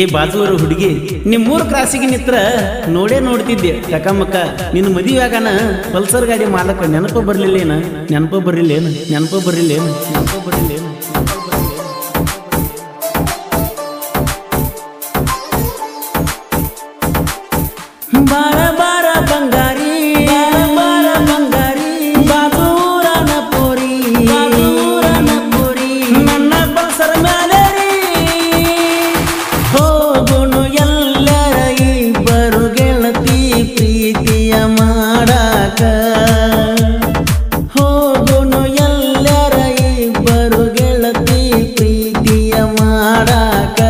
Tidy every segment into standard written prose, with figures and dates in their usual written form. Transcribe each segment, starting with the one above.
ಏ ಬಾಜುವರ ಹುಡುಗಿ ನಿಮ್ಮೂರು ಕ್ರಾಸಿಗೆ ನಿತ್ರ ನೋಡೇ ನೋಡ್ತಿದ್ದೆ ಟಕಮಕ್ಕ ನಿನ್ನ ಮದುವೆಯಾಗನ ಪಲ್ಸರ್ ಗಾಡಿ ಮಾಲಕ ನೆನಪ ಬರ್ಲಿಲ್ಲೇನ ನೆನಪ ಬರ್ಲಿಲ್ಲೇನ ನೆನಪ ಬರ್ಲಿಲ್ಲೇನ ನೆನಪ ಬರ್ಲಿಲ್ಲೇನ ಬಾರ ಬಾರ ಬಂಗಾರಿ ಬಾರ ಬಂಗಾರಿ ಬಾಜೂರನ ಪೋರಿ ನನ್ನ ಪಲ್ಸರ್ ಮೇಲೆ ಹೋಗುನು ಎಲ್ಲರ ಇಬ್ಬರು ಗೆಳತಿ ಪ್ರೀತಿಯ ಮಾಡಾಕ ಹೋಗುನು ಎಲ್ಲರ ಇಬ್ಬರು ಗೆಳತಿ ಪ್ರೀತಿಯ ಮಾಡಾಕ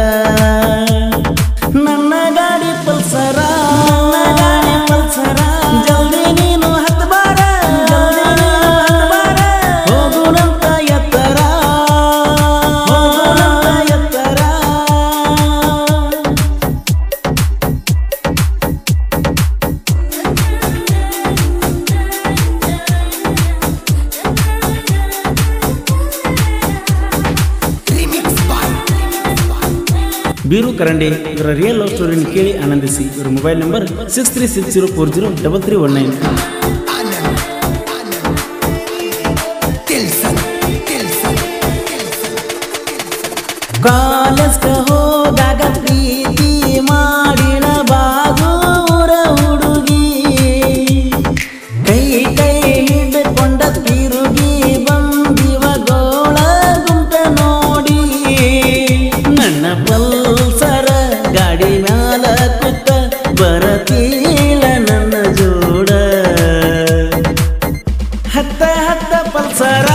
ನನ್ನ ಗಾಡಿ ಪಲ್ಸರ ಜಲ್ದಿ ನೀನು ಹತ್ಬಾರ ಹೋಗುನಂತ ಎತ್ತರ ಬೀರು ಕರಂಡಿ ಇವರ ರಿಯಲ್ ಲವ್ ಸ್ಟೋರಿಯನ್ನು ಕೇಳಿ ಆನಂದಿಸಿ. ಇವರ ಮೊಬೈಲ್ ನಂಬರ್ 6360403319. ಕಾಲೇಜ್ಗ ಹೋದಾಗ ಪ್ರೀತಿ ಮಾಡಿನ ಬಾಜೂರ ಹುಡುಗಿ ಕೈ ಕೈ ಹಿಡ್ಕೊಂಡ ತಿರುಗಿ ಬಂದಿವ ಗೋಳ ಗುಂಟ ನೋಡಿ ನನ್ನ ಪಲ್ಸರ ಗಾಡಿ ಮ್ಯಾಲ ಕುತ್ತ ಬರತೀಳ ನನ್ನ ಜೋಡ ಹತ್ತ ಹತ್ತ ಪಲ್ಸರ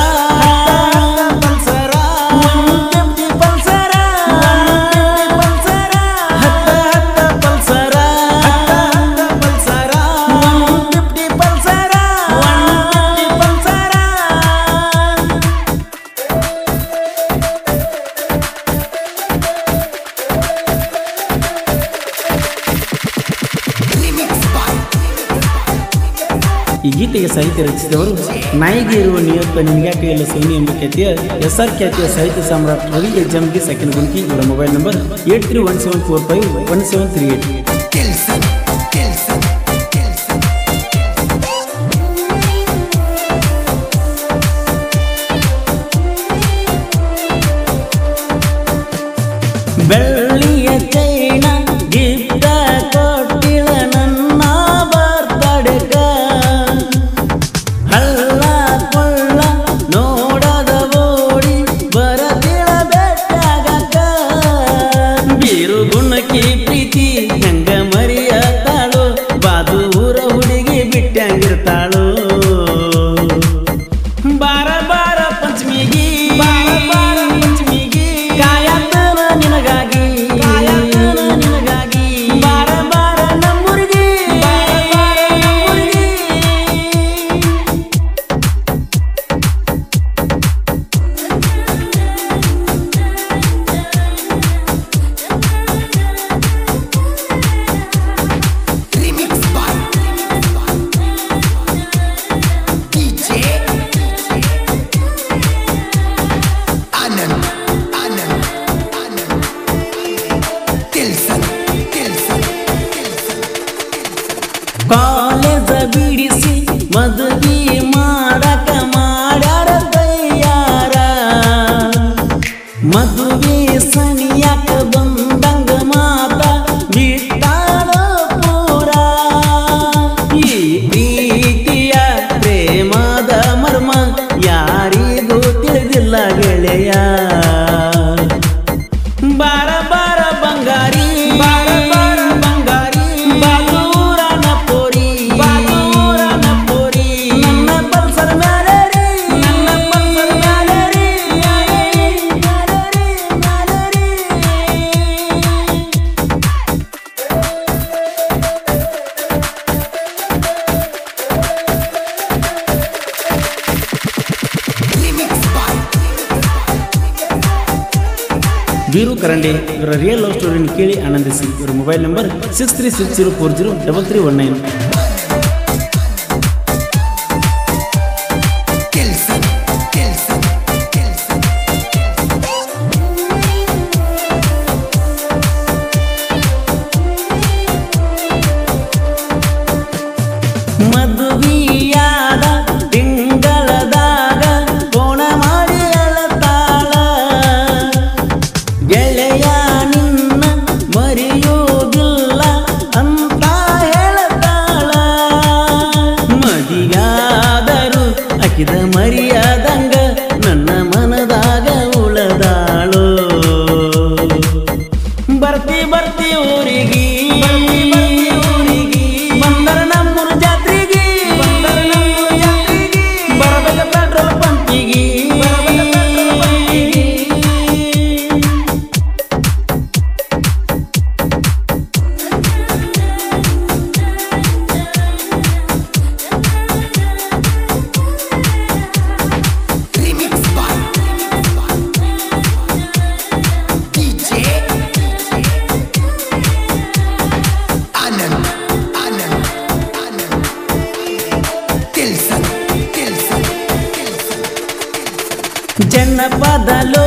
ಈ ಗೀತೆಗೆ ಸಾಹಿತ್ಯ ರಚಿಸಿದವರು ನಾಯಿಗೆ ಇರುವ ನಿಯತ್ತ ನಿಮ್ಗ್ಯಾಕೆ ಎಲ್ಲ ಸೈನಿ ಎಂಬ ಖ್ಯಾತಿಯ SR ಖ್ಯಾತಿಯ ಸಾಹಿತ್ಯ ಸಾಮ್ರಾಟ್ ರವಿ ಎಜ್ಜಂಗಿ ಸೆಕೆಂಡ್ ಗುಂಕಿ. ಇವರ ಮೊಬೈಲ್ ನಂಬರ್ 8317451738. ಬೆಳ್ಳಿಯ ಚೈನ ಗಿಫ್ಟ ಕೊಟ್ಟಿಳ ನನ್ನ ಬರ್ತಡೆಗ ಹಳ್ಳ ಕೊಳ್ಳ ನೋಡದ ಓಡಿ ಬರತಿಳ ಬೆಟ್ಟಾಗಕ್ಕ ಬೀರು ಗುಣಕಿ ಪ್ರೀತಿ ಹೆಂಗ ಮರಿಯತಾಳು ಬಾದು ಊರ ಹುಡುಗಿ ಬಿಟ್ಟಂಗಿರ್ತಾಳು ಬಾರ ಬಾರ ಪಂಚಮಿಗಿ ಬಾರ ಬಾರ ನಮ್ಮೂರಿಗೆ ಕಾಲೇಜ ಬಿಡಿಸಿ ಮದುವೆ ಮಾಡಕ ಮಾಡ್ಯಾರ ತಯ್ಯಾರ ಮದುವೆ ಸನಿಯಾಕ ಬಂದಂಗ ಮಾತ ಬಿಟ್ಟಾಳ ಪೂರ ಈ ಪ್ರೀತಿಯ ಪ್ರೇಮದ ಮರ್ಮ ಯಾರಿಗೂ ತಿಳಿದಿಲ್ಲ ಗೆಳೆಯ ಬಾರ ಬಾರ ಬಂಗಾರಿ ಬಾರ ಬಾರ ಬಂಗಾರಿ ನನ್ನ ಪಲ್ಸರ್ ಮ್ಯಾಲೆ ಬೀರು ಕರಂಡಿ ಇವರ ರಿಯಲ್ ಲವ್ ಸ್ಟೋರಿಯನ್ನು ಕೇಳಿ ಆನಂದಿಸಿ. ಇವರ ಮೊಬೈಲ್ ನಂಬರ್ 6360403319. ಬದಲು